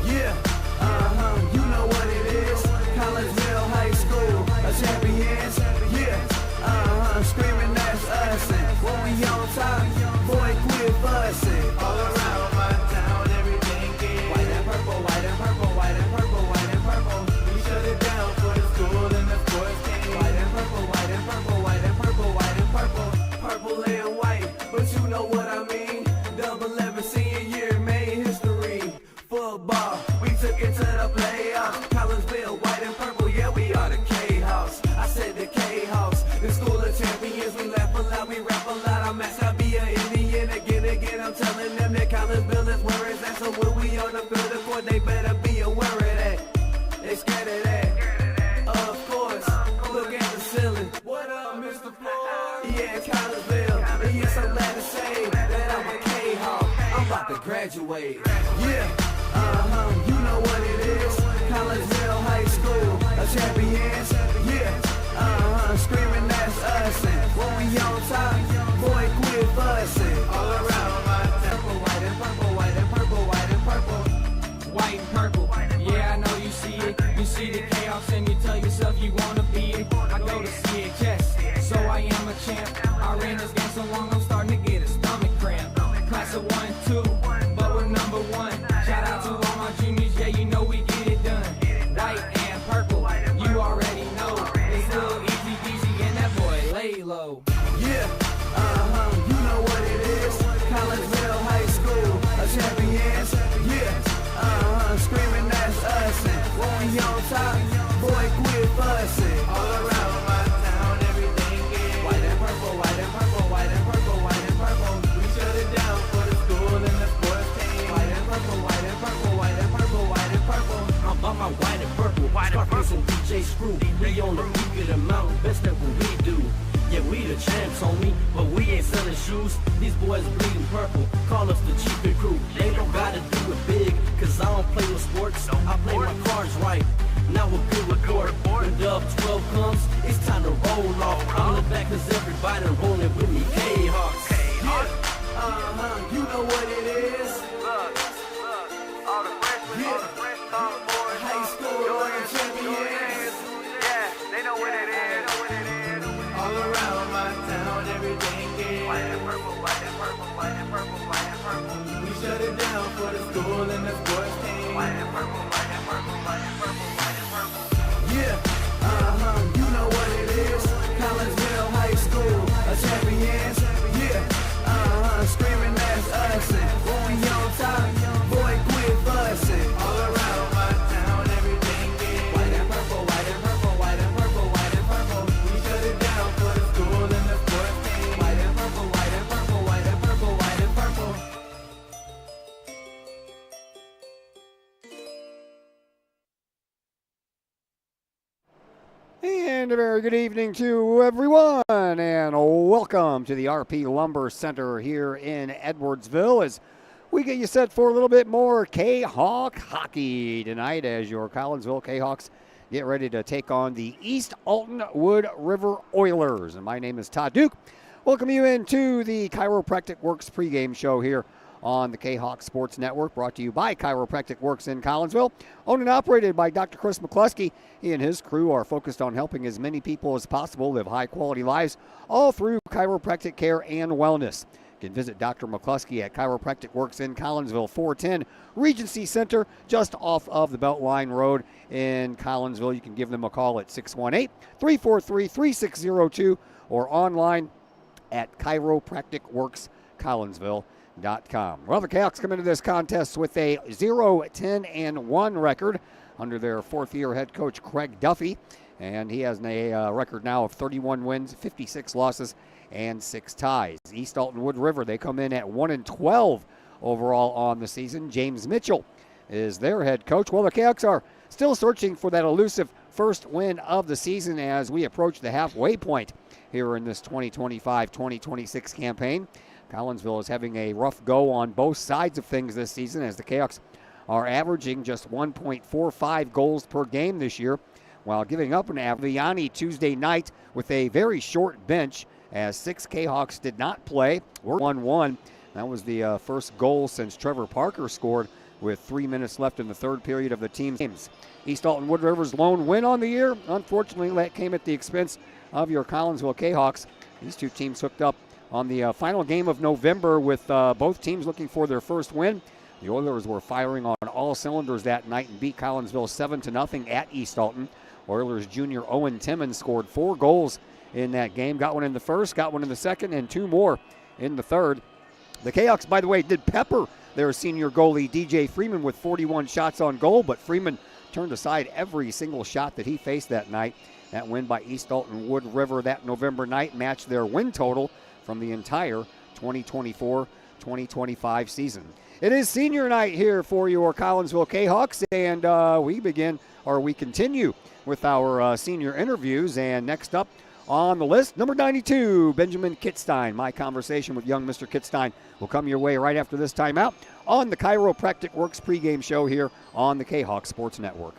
Yeah, you know what it is. Collegeville High School, champions. Yeah, screaming that's us. And when we on top, boy, quit fussing. All around my town, everything is white and purple, white and purple, white and purple, white and purple. We shut it down for the school and the sports team. White and purple, white and purple, white and purple, white and purple. Purple and white, but you know what I mean. Double 11 senior year made history. Football, we took it to the playoffs. Collegeville, white and purple, yeah, we are the K-House. I said the K-House, the school of champions. We laugh a lot, we rap a lot. I'm asked I be an Indian again. I'm telling them that Collegeville is where it's at. So when we on the field of court, they better be aware of that. They scared of that. Of course, look at the ceiling. What up, Mr. Floyd? Yeah, Collegeville. And yes, I'm glad to say that I'm a K-Hawk. I'm about to graduate. Yeah, you know what it is. Collegeville High School, champions. Yeah, screaming that's us. And when we on top, boy, quit fussing. All around my temple, white and purple, white and purple, white and purple. White and purple, yeah, I know you see it. You see the chaos and you tell yourself you wanna be it. I go to CHS, so I am a champ. I ran this game so long, I'm starting to get a stomach cramp. Class of 1 2, but we're number 1. Shout out to all my juniors, yeah, you know we get it done. White and purple, you already know. It's little easy peasy and that boy lay low. Yeah, you know what it is. Collegeville High School, champions. Yeah, screaming that's us. And when we on top, boy, quit fussing. All around my town, everything is white and purple, white and purple, white and purple, white and purple. We shut it down for the school and the sports team. White and purple, white and purple, white and purple, white and purple. I'm about my white and purple, Scarface and DJ Screw. We on the peak of the mountain, best at what we do. Yeah, we the champs, homie, but we ain't selling shoes. These boys bleeding purple, call us the cheapest crew. They don't gotta do it big, cause I don't play with sports. I play my cards right. Now we're good report. When Dub 12 comes, it's time to roll off. I'm the back cause everybody rolling with me. K-Hawks. Yeah, you know what it is. All the freshmen, tall boys, High school champions. yeah, they know what it is. All around my town, everything is White and purple, white and purple, white and purple, white and purple. we shut it down for the school and the sports team. White and purple, white and purple, white and purple, white and purple. Yeah, you know what it is. Collegeville High School, champions. Yeah, screaming that's us. And when we on top, boy, quit fussing. All around my town, everything is white and purple, white and purple, white and purple, white and purple. We shut it down for the school and the sports team. White and purple, white and purple, white and purple, white and purple. And a very good evening to everyone, and welcome to the RP Lumber Center here in Edwardsville as we get you set for a little bit more K-Hawk hockey tonight as your Collinsville K-Hawks get ready to take on the East Alton Wood River Oilers. And my name is Todd Duke. Welcome you into the Chiropractic Works pregame show here on the K-Hawk Sports Network, brought to you by Chiropractic Works in Collinsville, owned and operated by Dr. Chris McCluskey. He and his crew are focused on helping as many people as possible live high-quality lives, all through chiropractic care and wellness. You can visit Dr. McCluskey at Chiropractic Works in Collinsville, 410 Regency Center, just off of the Beltline Road in Collinsville. You can give them a call at 618-343-3602 or online at chiropracticworkscollinsville.com. Well, the Cayhawks come into this contest with a 0-10-1 record under their fourth-year head coach Craig Duffy, and he has a record now of 31 wins, 56 losses, and 6 ties. East Alton Wood River, they come in at 1-12 overall on the season. James Mitchell is their head coach. Well, the Cayhawks are still searching for that elusive first win of the season as we approach the halfway point here in this 2025-2026 campaign. Collinsville is having a rough go on both sides of things this season as the Cayhawks are averaging just 1.45 goals per game this year, while giving up an Aviani Tuesday night with a very short bench as 6 Cayhawks did not play. We're 1-1. That was the first goal since Trevor Parker scored with 3 minutes left in the third period of the team's games. East Alton Wood River's lone win on the year, unfortunately, that came at the expense of your Collinsville Kahawks. These two teams hooked up on the final game of November with both teams looking for their first win. The Oilers were firing on all cylinders that night and beat Collinsville 7-0 at East Alton. Oilers junior Owen Timmons scored 4 goals in that game. Got one in the first, got one in the second, and 2 more in the third. The Kahawks, by the way, did pepper their senior goalie DJ Freeman with 41 shots on goal, but Freeman turned aside every single shot that he faced that night. That win by East Alton Wood River that November night matched their win total from the entire 2024-2025 season. It is senior night here for your Collinsville Kahawks, and we continue with our senior interviews. And next up on the list, number 92, Benjamin Kittstein. My conversation with young Mr. Kittstein will come your way right after this timeout on the Chiropractic Works pregame show here on the Kahawk Sports Network.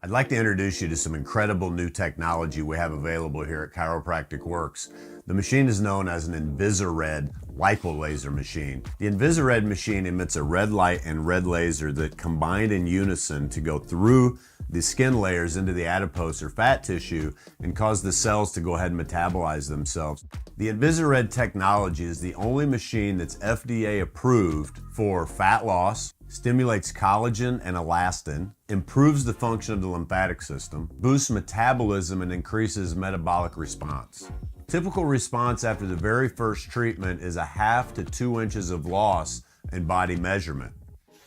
I'd like to introduce you to some incredible new technology we have available here at Chiropractic Works. The machine is known as an Invisared lipolaser machine. The Invisared machine emits a red light and red laser that combine in unison to go through the skin layers into the adipose or fat tissue and cause the cells to go ahead and metabolize themselves. The Invisared technology is the only machine that's FDA approved for fat loss, stimulates collagen and elastin, improves the function of the lymphatic system, boosts metabolism, and increases metabolic response. Typical response after the very first treatment is 1/2 to 2 inches of loss in body measurement.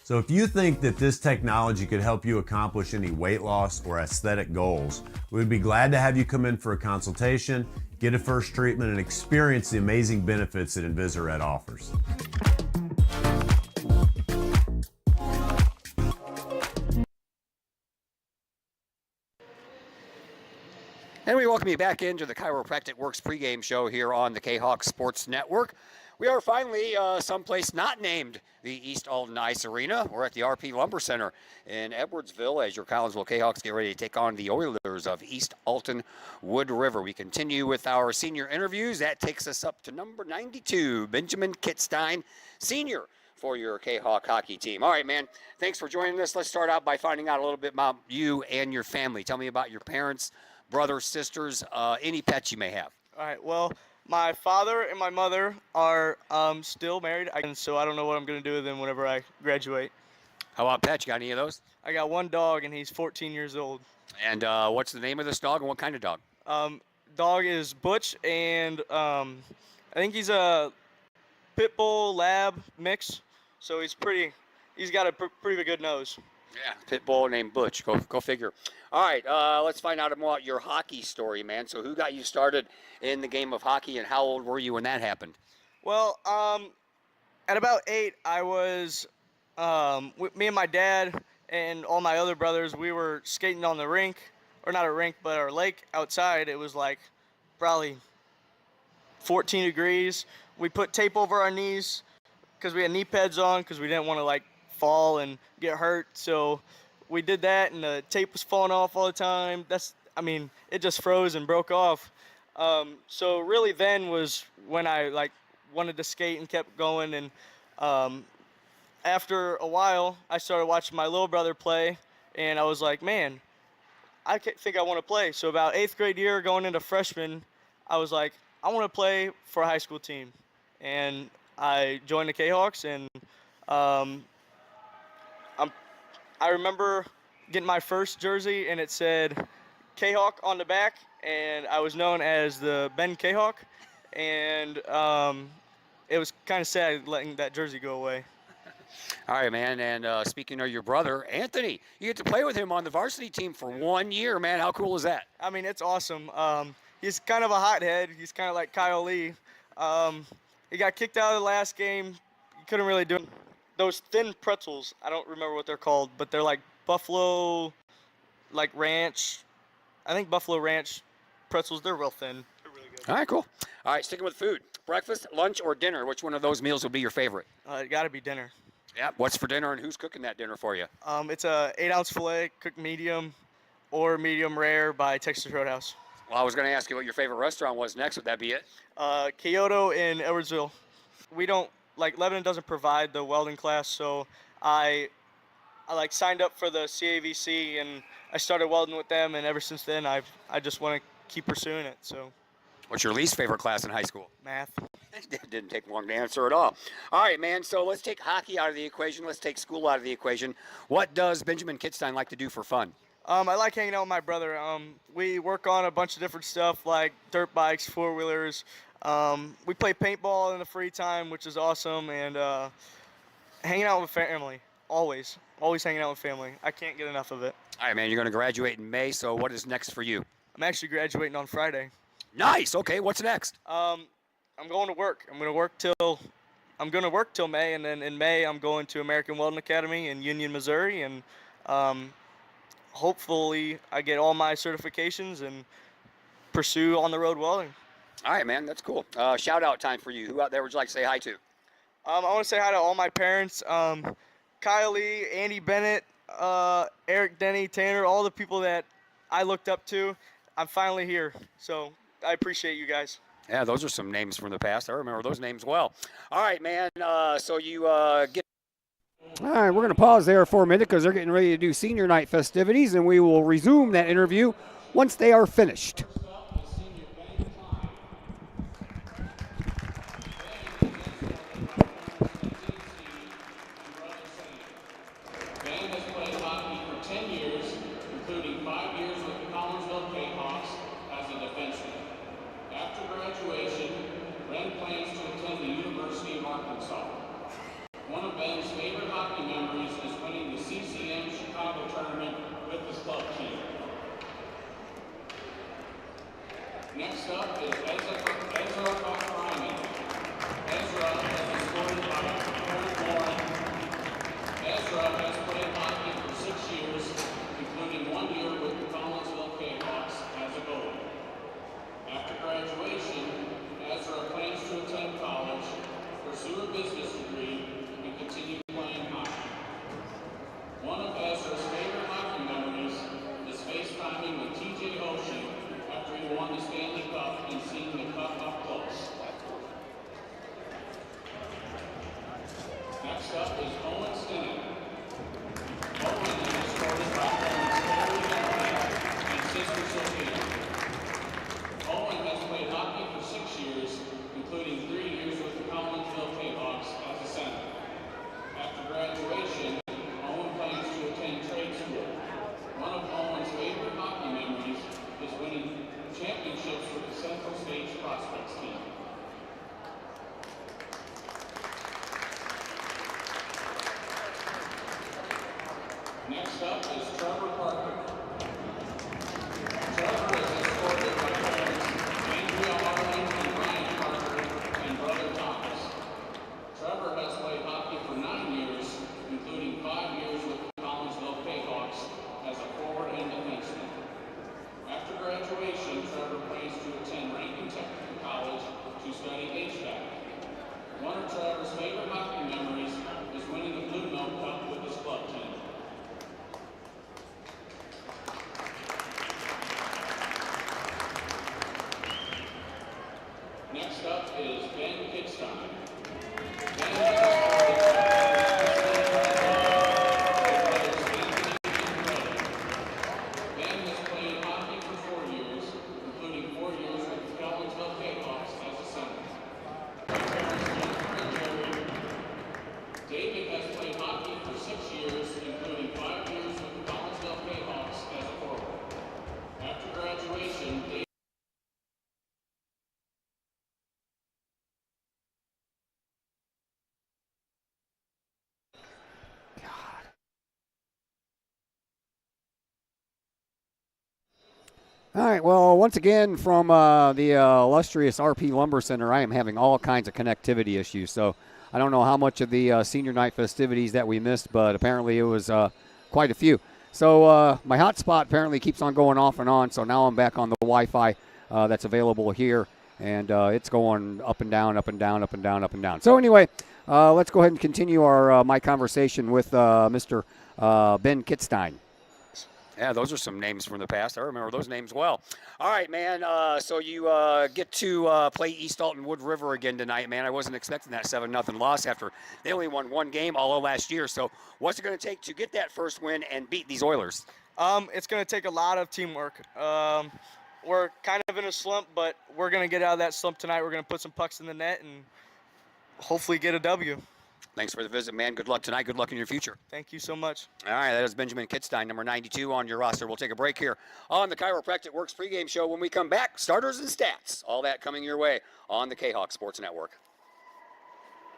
So if you think that this technology could help you accomplish any weight loss or aesthetic goals, we would be glad to have you come in for a consultation, get a first treatment, and experience the amazing benefits that Invisared offers. And we welcome you back into the Chiropractic Works pregame show here on the Kahawk Sports Network. We are finally someplace not named the East Alton Ice Arena. We're at the RP Lumber Center in Edwardsville as your Collinsville Kahawks get ready to take on the Oilers of East Alton Wood River. We continue with our senior interviews. That takes us up to number 92, Benjamin Kittstein, senior for your Kahawk hockey team. All right, man, thanks for joining us. Let's start out by finding out a little bit about you and your family. Tell me about your parents, brothers, sisters, any pets you may have. All right, well, my father and my mother are still married, so I don't know what I'm going to do with them whenever I graduate. How about pets? You got any of those? I got one dog, and he's 14 years old. And what's the name of this dog and what kind of dog? Dog is Butch, and I think he's a pit bull lab mix, so he's got a pretty good nose. Yeah, pit bull named Butch. Go figure. All right, let's find out more about your hockey story, man. So who got you started in the game of hockey, and how old were you when that happened? Well, at about 8, I was, me and my dad and all my other brothers, we were skating on the rink, or not a rink, but our lake outside. It was like probably 14 degrees. We put tape over our knees because we had knee pads on because we didn't want to like fall and get hurt. So we did that, and the tape was falling off all the time. It just froze and broke off. So really then was when I like wanted to skate and kept going. And after a while, I started watching my little brother play, and I was like, man, I think I want to play. So about 8th grade year, going into freshman, I was like, I want to play for a high school team. And I joined the Kahawks, and I remember getting my first jersey, and it said Kahawk on the back, and I was known as the Ben Kahawk, and it was kind of sad letting that jersey go away. All right, man, and speaking of your brother, Anthony, you get to play with him on the varsity team for 1 year, man. How cool is that? I mean, it's awesome. He's kind of a hothead. He's kind of like Kyle Lee. He got kicked out of the last game. He couldn't really do it. Those thin pretzels, I don't remember what they're called, but they're like buffalo, like ranch. I think buffalo ranch pretzels, they're real thin. They're really good. All right, cool. All right, sticking with food. Breakfast, lunch, or dinner, which one of those meals would be your favorite? It got to be dinner. Yeah, what's for dinner, and who's cooking that dinner for you? It's a 8-ounce filet, cooked medium or medium rare by Texas Roadhouse. Well, I was going to ask you what your favorite restaurant was next. Would that be it? Kyoto in Edwardsville. Lebanon doesn't provide the welding class, so I I signed up for the CAVC and I started welding with them, and ever since then I just want to keep pursuing it. So What's your least favorite class in high school? math. Didn't take long to answer at all. All right, man. So let's take hockey out of the equation. Let's take school out of the equation. What does Benjamin Kitzstein like to do for fun? I like hanging out with my brother. We work on a bunch of different stuff like dirt bikes, four-wheelers. We play paintball in the free time, which is awesome, and hanging out with family. Always hanging out with family. I can't get enough of it. All right, man. You're going to graduate in May. So what is next for you? I'm actually graduating on Friday. Nice. Okay. What's next? I'm going to work. I'm going to work till May, and then in May I'm going to American Welding Academy in Union, Missouri, and hopefully I get all my certifications and pursue on-the-road welding. All right, man. That's cool. Shout-out time for you. Who out there would you like to say hi to? I want to say hi to all my parents, Kyle Lee, Andy Bennett, Eric Denny, Tanner, all the people that I looked up to. I'm finally here, so I appreciate you guys. Yeah, those are some names from the past. I remember those names well. All right, man. So you get. All right, we're going to pause there for a minute because they're getting ready to do senior night festivities, and we will resume that interview once they are finished. Ben has played hockey for 10 years, including 5 years with the Collinsville Kahawks as a defenseman. After graduation, Ben plans to attend the University of Arkansas. One of Ben's favorite hockey memories is winning the CCM Chicago tournament with his club team. Next up is Ezra Bachreiman. Ezra is escorted by Karen Warren. Ezra has played hockey for 6 years, including 1 year with the Collinsville Kahawks as a goalie. After graduation, Ezra plans to attend college, pursue a business degree, and continue playing hockey. One of Ezra's favorite hockey memories is FaceTiming with TJ Oshie after he won the Stanley Cup and seeing the cup up close. Next up is Owen Stinnett. Owen is escorted by parents Carrie and sister Sophia. Owen has played hockey for 6 years, including 3 years with the Collinsville Kahawks as a center. After graduation, Owen plans to attend trade school. One of Owen's favorite hockey memories is winning championships with the Central States Prospects team. Next up is Trevor Parker. Trevor is escorted by parents Andrea Harlan and Ryan Parker and brother Thomas. Trevor has played hockey for 9 years, including 5 years with the Collinsville Kahawks as a forward and defenseman. After graduation, Trevor plans to attend Rankin Technical College to study HVAC. One of Trevor's favorite hockey memories is winning the Blue Note Cup with his club team. Next up is Ben Kitzstein. Ben has played hockey for 4 years, including 4 years with the Collinsville Kahawks as a center. David has played hockey for 6 years, including 5 years with the Collinsville Kahawks as a forward. After graduation, David All right, well, once again, from the illustrious RP Lumber Center, I am having all kinds of connectivity issues. So I don't know how much of the senior night festivities that we missed, but apparently it was quite a few. So my hotspot apparently keeps on going off and on, so now I'm back on the Wi-Fi that's available here, and it's going up and down, up and down, up and down, up and down. So anyway, let's go ahead and continue our my conversation with Mr. Ben Kitzstein. Yeah, those are some names from the past. I remember those names well. All right, man. So you get to play East Alton Wood River again tonight, man. I wasn't expecting that 7-0 loss after they only won one game all of last year. So what's it going to take to get that first win and beat these Oilers? It's going to take a lot of teamwork. We're kind of in a slump, but we're going to get out of that slump tonight. We're going to put some pucks in the net and hopefully get a W. Thanks for the visit, man. Good luck tonight. Good luck in your future. Thank you so much. All right, that is Benjamin Kitzstein, number 92 on your roster. We'll take a break here on the Chiropractic Works pregame show. When we come back, starters and stats. All that coming your way on the Kahok Sports Network.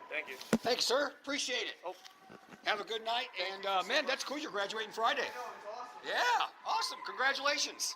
Thank you. Thanks, sir. Appreciate it. Oh, have a good night. And, man, that's cool. You're graduating Friday. Yeah, awesome. Congratulations.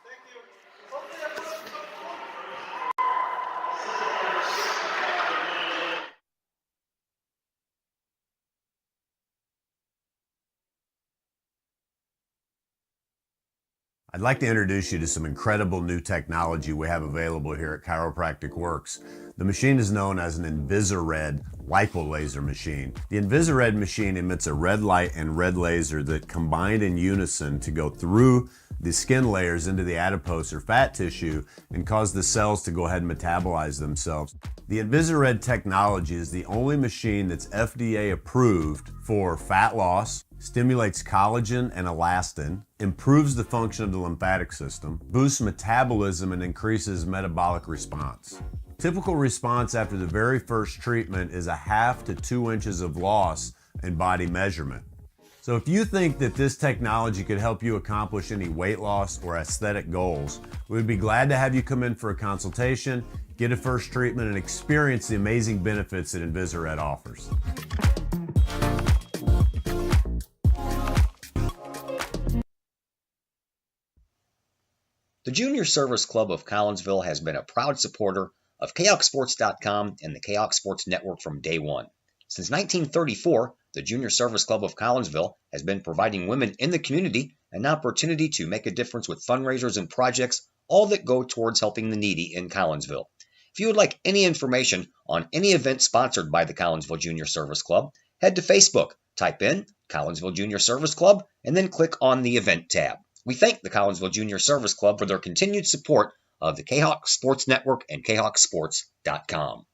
I'd like to introduce you to some incredible new technology we have available here at Chiropractic Works. The machine is known as an Invisared lipolaser machine. The Invisared machine emits a red light and red laser that combine in unison to go through the skin layers into the adipose or fat tissue and cause the cells to go ahead and metabolize themselves. The Invisared technology is the only machine that's FDA approved for fat loss, stimulates collagen and elastin, improves the function of the lymphatic system, boosts metabolism, and increases metabolic response. Typical response after the very first treatment is 1/2 to 2 inches of loss in body measurement. So if you think that this technology could help you accomplish any weight loss or aesthetic goals, we'd be glad to have you come in for a consultation, get a first treatment, and experience the amazing benefits that Invisared offers. The Junior Service Club of Collinsville has been a proud supporter of KahokSports.com and the Kahok Sports Network from day one. Since 1934, the Junior Service Club of Collinsville has been providing women in the community an opportunity to make a difference with fundraisers and projects, all that go towards helping the needy in Collinsville. If you would like any information on any event sponsored by the Collinsville Junior Service Club, head to Facebook, type in Collinsville Junior Service Club, and then click on the event tab. We thank the Collinsville Junior Service Club for their continued support of the Kahok Sports Network and KahokSports.com.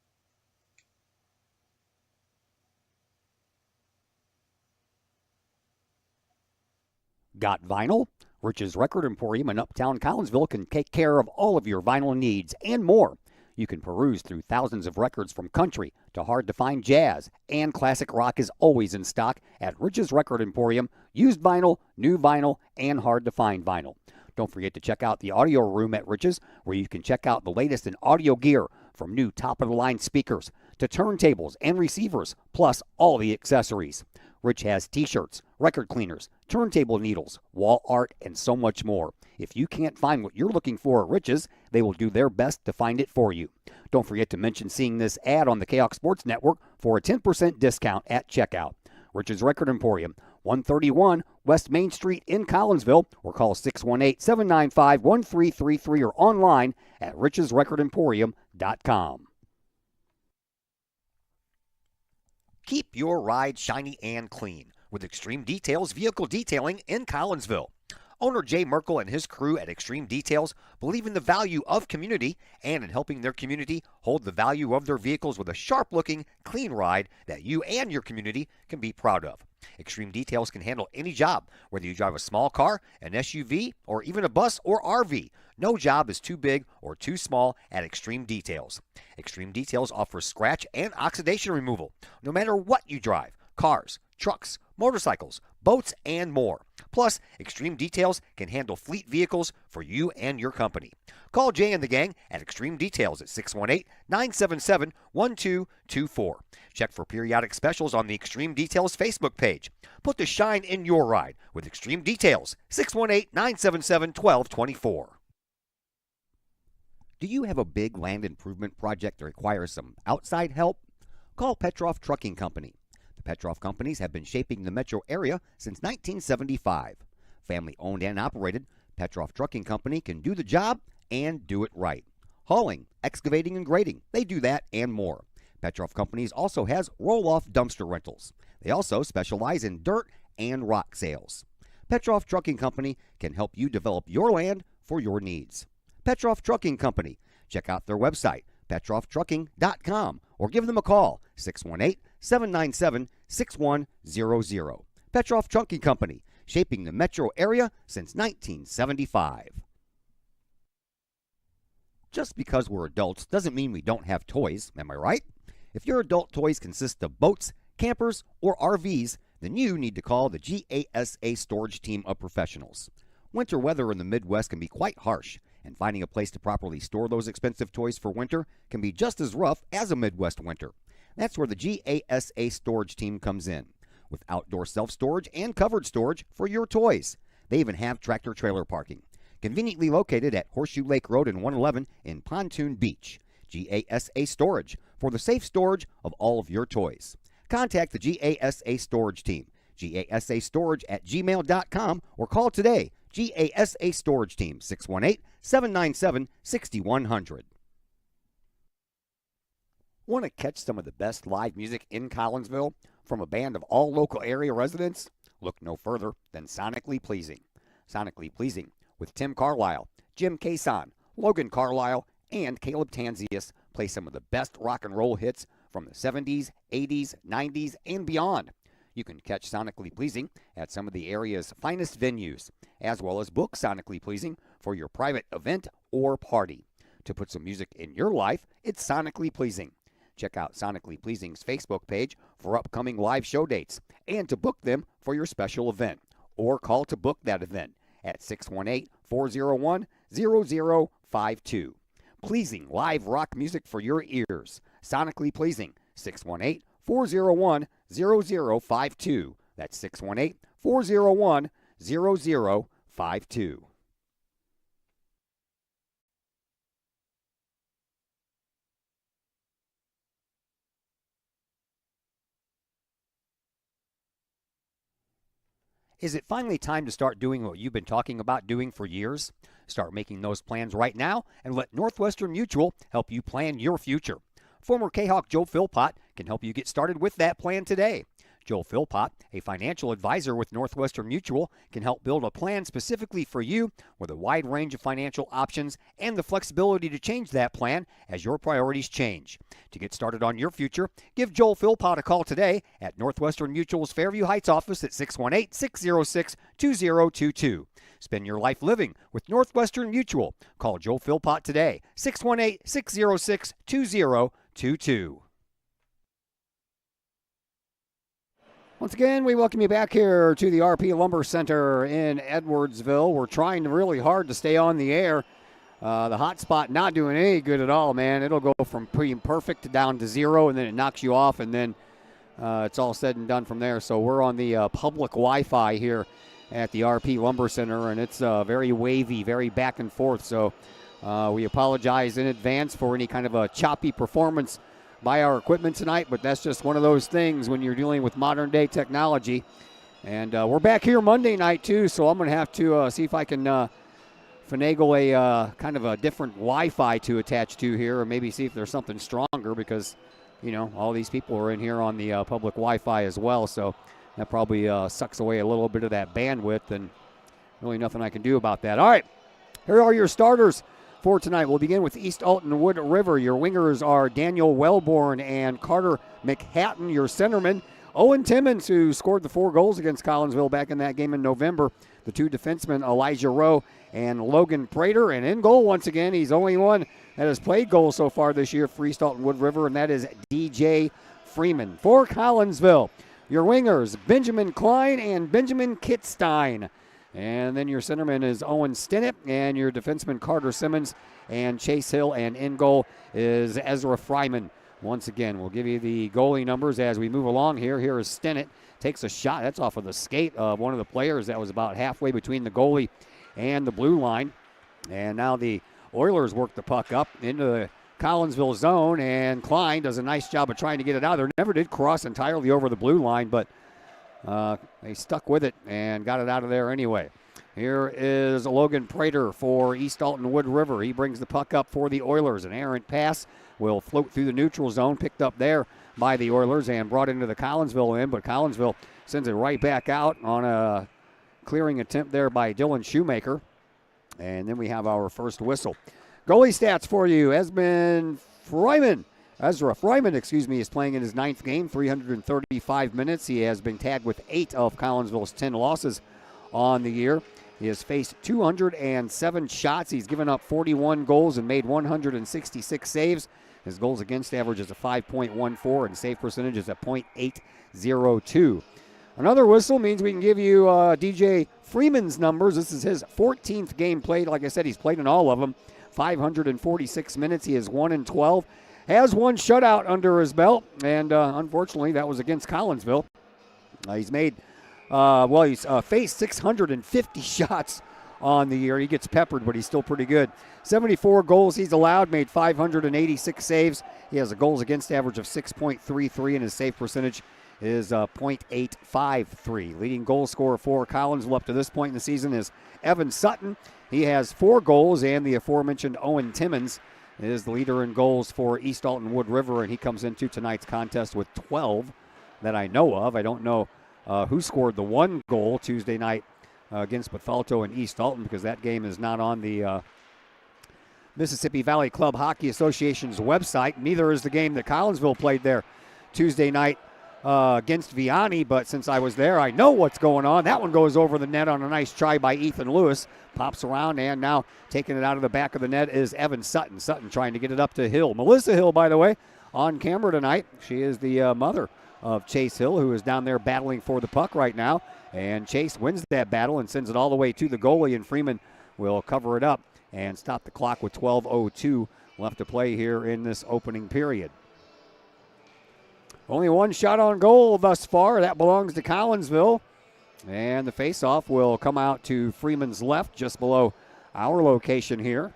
Got vinyl? Rich's Record Emporium in Uptown Collinsville can take care of all of your vinyl needs and more. You can peruse through thousands of records from country to hard-to-find jazz, and classic rock is always in stock at Rich's Record Emporium. Used vinyl, new vinyl, and hard-to-find vinyl. Don't forget to check out the audio room at Rich's, where you can check out the latest in audio gear, from new top-of-the-line speakers to turntables and receivers, plus all the accessories. Rich has t-shirts, record cleaners, turntable needles, wall art, and so much more. If you can't find what you're looking for at Rich's, they will do their best to find it for you. Don't forget to mention seeing this ad on the Kahok Sports Network for a 10% discount at checkout. Rich's Record Emporium, 131 West Main Street in Collinsville, or call 618-795-1333 or online at richesrecordemporium.com. Keep your ride shiny and clean with Extreme Details Vehicle Detailing in Collinsville. Owner Jay Merkel and his crew at Extreme Details believe in the value of community and in helping their community hold the value of their vehicles with a sharp-looking, clean ride that you and your community can be proud of. Extreme Details can handle any job, whether you drive a small car, an SUV, or even a bus or RV. No job is too big or too small at Extreme Details. Extreme Details offers scratch and oxidation removal, no matter what you drive: cars, trucks, motorcycles, boats, and more. Plus, Extreme Details can handle fleet vehicles for you and your company. Call Jay and the gang at Extreme Details at 618-977-1224. Check for periodic specials on the Extreme Details Facebook page. Put the shine in your ride with Extreme Details, 618-977-1224. Do you have a big land improvement project that requires some outside help? Call Petroff Trucking Company. The Petroff Companies have been shaping the metro area since 1975. Family owned and operated, Petroff Trucking Company can do the job and do it right. Hauling, excavating, and grading, they do that and more. Petroff Companies also has roll-off dumpster rentals. They also specialize in dirt and rock sales. Petroff Trucking Company can help you develop your land for your needs. Petroff Trucking Company. Check out their website, petrofftrucking.com, or give them a call, 618-797-6100. Petroff Trucking Company, shaping the metro area since 1975. Just because we're adults doesn't mean we don't have toys, am I right? If your adult toys consist of boats, campers, or RVs, then you need to call the GASA storage team of professionals. Winter weather in the Midwest can be quite harsh, and finding a place to properly store those expensive toys for winter can be just as rough as a Midwest winter. That's where the GASA storage team comes in, with outdoor self-storage and covered storage for your toys. They even have tractor-trailer parking, conveniently located at Horseshoe Lake Road and 111 in Pontoon Beach. GASA Storage, for the safe storage of all of your toys. Contact the GASA Storage Team, gasastorage@gmail.com, or call today, GASA Storage Team, 618-797-6100. Want to catch some of the best live music in Collinsville from a band of all local area residents? Look no further than Sonically Pleasing. Sonically Pleasing with Tim Carlisle, Jim Cason, Logan Carlisle, and Caleb Tanzius play some of the best rock and roll hits from the 70s, 80s, 90s, and beyond. You can catch Sonically Pleasing at some of the area's finest venues, as well as book Sonically Pleasing for your private event or party. To put some music in your life, it's Sonically Pleasing. Check out Sonically Pleasing's Facebook page for upcoming live show dates and to book them for your special event, or call to book that event at 618-401-0052. Pleasing live rock music for your ears. Sonically Pleasing, 618-401-0052. That's 618-401-0052. Is it finally time to start doing what you've been talking about doing for years? Start making those plans right now and let Northwestern Mutual help you plan your future. Former Kahok Joe Philpott can help you get started with that plan today. Joel Philpott, a financial advisor with Northwestern Mutual, can help build a plan specifically for you with a wide range of financial options and the flexibility to change that plan as your priorities change. To get started on your future, give Joel Philpott a call today at Northwestern Mutual's Fairview Heights office at 618-606-2022. Spend your life living with Northwestern Mutual. Call Joel Philpott today, 618-606-2022. Once again, we welcome you back here to the RP Lumber Center in Edwardsville. We're trying really hard to stay on the air. The hot spot not doing any good at all, man. It'll go from pretty perfect down to zero, and then it knocks you off, and then it's all said and done from there. So we're on the public Wi-Fi here at the RP Lumber Center, and it's very wavy, very back and forth. So we apologize in advance for any kind of a choppy performance by our equipment tonight, but that's just one of those things when you're dealing with modern day technology. And we're back here Monday night too, so I'm going to have to see if I can finagle a kind of a different Wi-Fi to attach to here, or maybe see if there's something stronger, because you know all these people are in here on the public Wi-Fi as well, so that probably sucks away a little bit of that bandwidth, and really nothing I can do about that. All right, here are your starters for tonight. We'll begin with East Alton Wood River. Your wingers are Daniel Wellborn and Carter McHatton. Your centerman, Owen Timmons, who scored the 4 goals against Collinsville back in that game in November. The 2 defensemen, Elijah Rowe and Logan Prater. And in goal once again, he's the only one that has played goals so far this year for East Alton Wood River, and that is DJ Freeman. For Collinsville, your wingers, Benjamin Klein and Benjamin Kitstein. And then your centerman is Owen Stinnett, and your defenseman Carter Simmons and Chase Hill, and in goal is Ezra Fryman. Once again, we'll give you the goalie numbers as we move along here. Here is Stinnett, takes a shot. That's off of the skate of one of the players that was about halfway between the goalie and the blue line. And now the Oilers work the puck up into the Collinsville zone, and Klein does a nice job of trying to get it out there. Never did cross entirely over the blue line, but they stuck with it and got it out of there anyway. Here is Logan Prater for East Alton Wood River. He brings the puck up for the Oilers. An errant pass will float through the neutral zone, picked up there by the Oilers and brought into the Collinsville end, but Collinsville sends it right back out on a clearing attempt there by Dylan Shoemaker. And then we have our first whistle. Goalie stats for you. Ezra Fryman, is playing in his 9th game, 335 minutes. He has been tagged with 8 of Collinsville's 10 losses on the year. He has faced 207 shots. He's given up 41 goals and made 166 saves. His goals against average is a 5.14 and save percentage is a .802. Another whistle means we can give you DJ Freeman's numbers. This is his 14th game played. Like I said, he's played in all of them. 546 minutes. He is 1-12. Has one shutout under his belt, and unfortunately, that was against Collinsville. He's faced 650 shots on the year. He gets peppered, but he's still pretty good. 74 goals he's allowed, made 586 saves. He has a goals against average of 6.33, and his save percentage is .853. Leading goal scorer for Collinsville up to this point in the season is Evan Sutton. He has 4 goals, and the aforementioned Owen Timmons is the leader in goals for East Alton Wood River, and he comes into tonight's contest with 12 that I know of. I don't know who scored the 1 goal Tuesday night against Bethalto and East Alton, because that game is not on the Mississippi Valley Club Hockey Association's website. Neither is the game that Collinsville played there Tuesday night against Vianney, but since I was there, I know what's going on. That one goes over the net on a nice try by Ethan Lewis. Pops around, and now taking it out of the back of the net is Evan Sutton. Sutton trying to get it up to Hill. Melissa Hill, by the way, on camera tonight. She is the mother of Chase Hill, who is down there battling for the puck right now. And Chase wins that battle and sends it all the way to the goalie, and Freeman will cover it up and stop the clock with 12:02 left to play here in this opening period. Only 1 shot on goal thus far. That belongs to Collinsville. And the faceoff will come out to Freeman's left, just below our location here.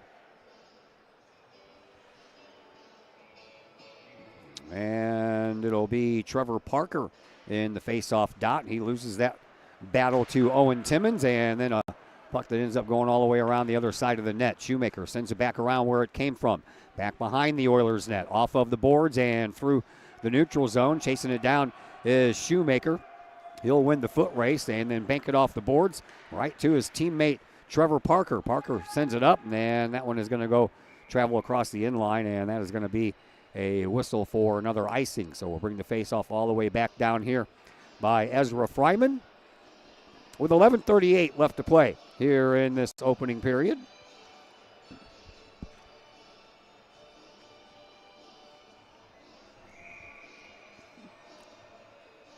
And it'll be Trevor Parker in the faceoff dot. He loses that battle to Owen Timmons, and then a puck that ends up going all the way around the other side of the net. Shoemaker sends it back around where it came from. Back behind the Oilers net, off of the boards and through the neutral zone. Chasing it down is Shoemaker. He'll win the foot race and then bank it off the boards right to his teammate Trevor Parker. Parker sends it up, and that one is going to go travel across the inline, and that is going to be a whistle for another icing. So we'll bring the face-off all the way back down here by Ezra Fryman with 11:38 left to play here in this opening period.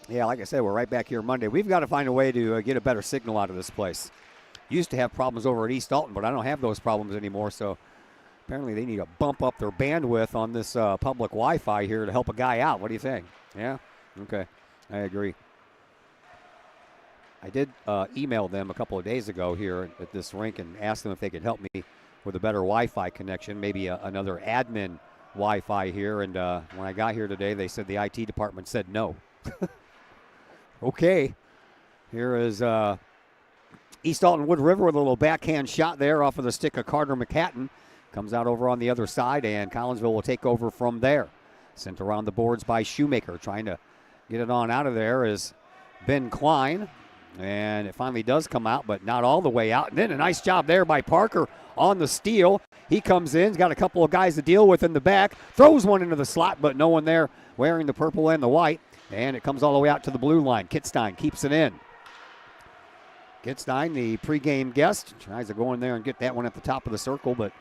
Yeah, like I said, we're right back here Monday. We've got to find a way to get a better signal out of this place. Used to have problems over at East Alton, but I don't have those problems anymore, so apparently they need to bump up their bandwidth on this public Wi-Fi here to help a guy out. What do you think? Yeah? Okay. I agree. I did email them a couple of days ago here at this rink and asked them if they could help me with a better Wi-Fi connection, maybe another admin Wi-Fi here. And when I got here today, they said the IT department said no. Okay. Here is East Alton Wood River with a little backhand shot there off of the stick of Carter McHatton. Comes out over on the other side, and Collinsville will take over from there. Sent around the boards by Shoemaker. Trying to get it on out of there is Ben Klein. And it finally does come out, but not all the way out. And then a nice job there by Parker on the steal. He comes in, he's got a couple of guys to deal with in the back. Throws one into the slot, but no one there wearing the purple and the white. And it comes all the way out to the blue line. Kitstein keeps it in. Kitstein, the pregame guest, tries to go in there and get that one at the top of the circle, but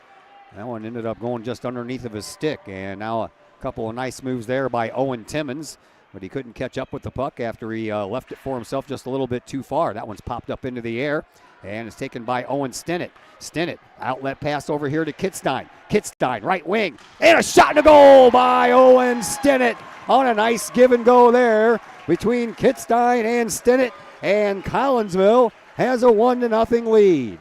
that one ended up going just underneath of his stick. And now a couple of nice moves there by Owen Timmons, but he couldn't catch up with the puck after he left it for himself just a little bit too far. That one's popped up into the air, and it's taken by Owen Stennett. Stennett, outlet pass over here to Kitstein. Kitstein, right wing, and a shot to goal by Owen Stennett on a nice give and go there between Kitstein and Stennett, and Collinsville has a 1-0 lead.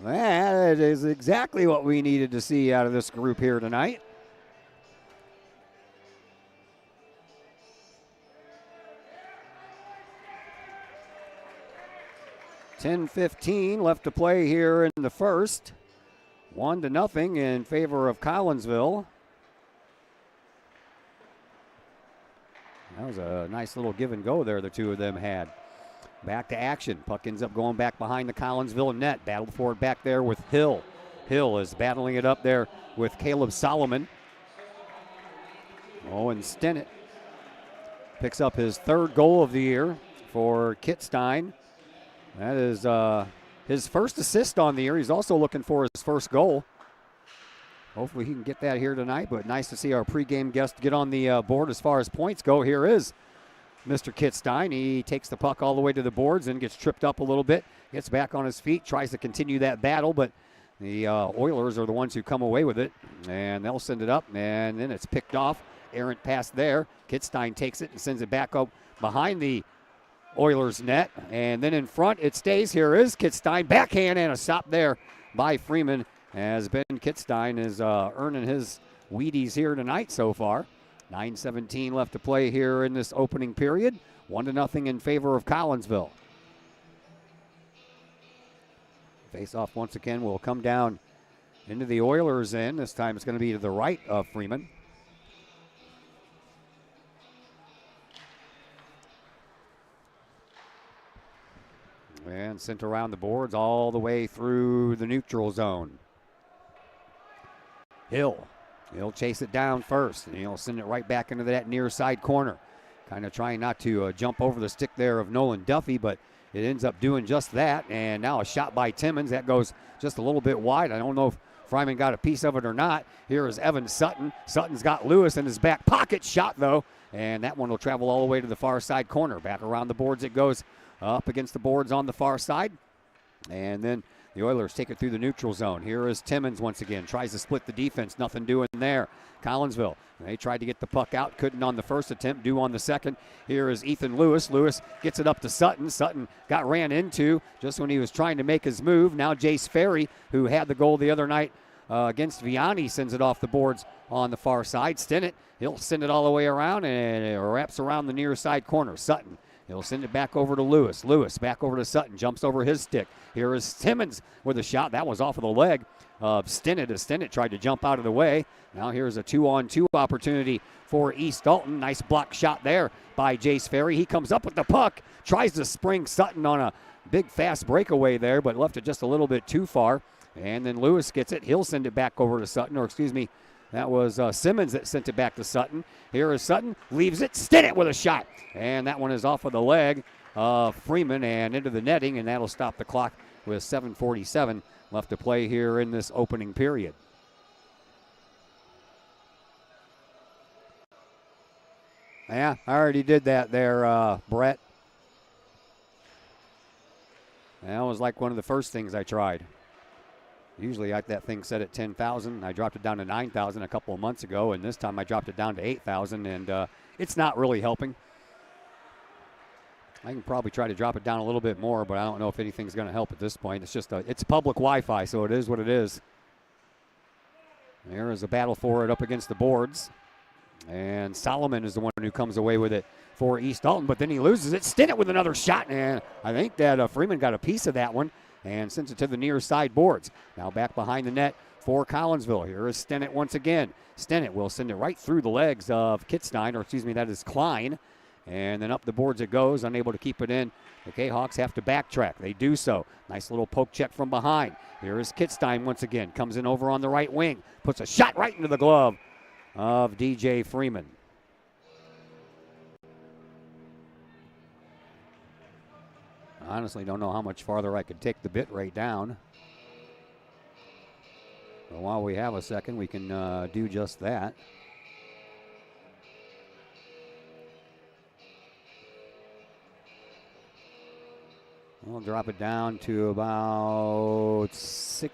That is exactly what we needed to see out of this group here tonight. .10:15 left to play here in the first. 1-0 in favor of Collinsville. That was a nice little give and go there the two of them had. Back to action. Puck ends up going back behind the Collinsville net. Battled for it back there with Hill. Hill is battling it up there with Caleb Solomon. Owen Stennett picks up his third goal of the year for Kittstein. That is his first assist on the year. He's also looking for his first goal. Hopefully he can get that here tonight, but nice to see our pregame guest get on the board as far as points go. Here is Mr. Kittstein. He takes the puck all the way to the boards and gets tripped up a little bit, gets back on his feet, tries to continue that battle, but the Oilers are the ones who come away with it, and they'll send it up, and then it's picked off. Errant pass there. Kittstein takes it and sends it back up behind the Oilers net, and then in front it stays. Here is Kittstein. Backhand and a stop there by Freeman, as Ben Kittstein is earning his Wheaties here tonight so far. 9:17 left to play here in this opening period. 1-0 in favor of Collinsville. Face-off once again will come down into the Oilers' end. This time it's going to be to the right of Freeman. And sent around the boards all the way through the neutral zone. Hill. He'll chase it down first, and he'll send it right back into that near side corner. Kind of trying not to jump over the stick there of Nolan Duffy, but it ends up doing just that. And now a shot by Timmons. That goes just a little bit wide. I don't know if Fryman got a piece of it or not. Here is Evan Sutton. Sutton's got Lewis in his back pocket. Shot, though. And that one will travel all the way to the far side corner. Back around the boards it goes, up against the boards on the far side. And then the Oilers take it through the neutral zone. Here is Timmons once again. Tries to split the defense. Nothing doing there. Collinsville. They tried to get the puck out. Couldn't on the first attempt. Do on the second. Here is Ethan Lewis. Lewis gets it up to Sutton. Sutton got ran into just when he was trying to make his move. Now Jace Ferry, who had the goal the other night against Vianney, sends it off the boards on the far side. Stennett, he'll send it all the way around, and it wraps around the near side corner. Sutton. He'll send it back over to Lewis. Lewis back over to Sutton. Jumps over his stick. Here is Timmons with a shot. That was off of the leg of Stennett as Stennett tried to jump out of the way. Now here's a 2-on-2 opportunity for East Alton. Nice block shot there by Jace Ferry. He comes up with the puck. Tries to spring Sutton on a big fast breakaway there, but left it just a little bit too far. And then Lewis gets it. He'll send it back over to Sutton, or excuse me, that was Simmons that sent it back to Sutton. Here is Sutton, leaves it, Stennett with a shot. And that one is off of the leg of Freeman and into the netting, and that'll stop the clock with 7:47 left to play here in this opening period. Yeah, I already did that there, Brett. That was like one of the first things I tried. Usually that thing set at 10,000. I dropped it down to 9,000 a couple of months ago, and this time I dropped it down to 8,000, and it's not really helping. I can probably try to drop it down a little bit more, but I don't know if anything's going to help at this point. It's just it's public Wi-Fi, so it is what it is. There is a battle for it up against the boards, and Solomon is the one who comes away with it for East Alton, but then he loses it. Stennett with another shot, and I think that Freeman got a piece of that one and sends it to the near side boards. Now back behind the net for Collinsville. Here is Stennett once again. Stennett will send it right through the legs of Kittstein, or excuse me, that is Klein. And then up the boards it goes, unable to keep it in. The Kahawks have to backtrack. They do so. Nice little poke check from behind. Here is Kittstein once again. Comes in over on the right wing. Puts a shot right into the glove of DJ Freeman. Honestly, don't know how much farther I could take the bit rate down. But while we have a second, we can do just that. We'll drop it down to about 6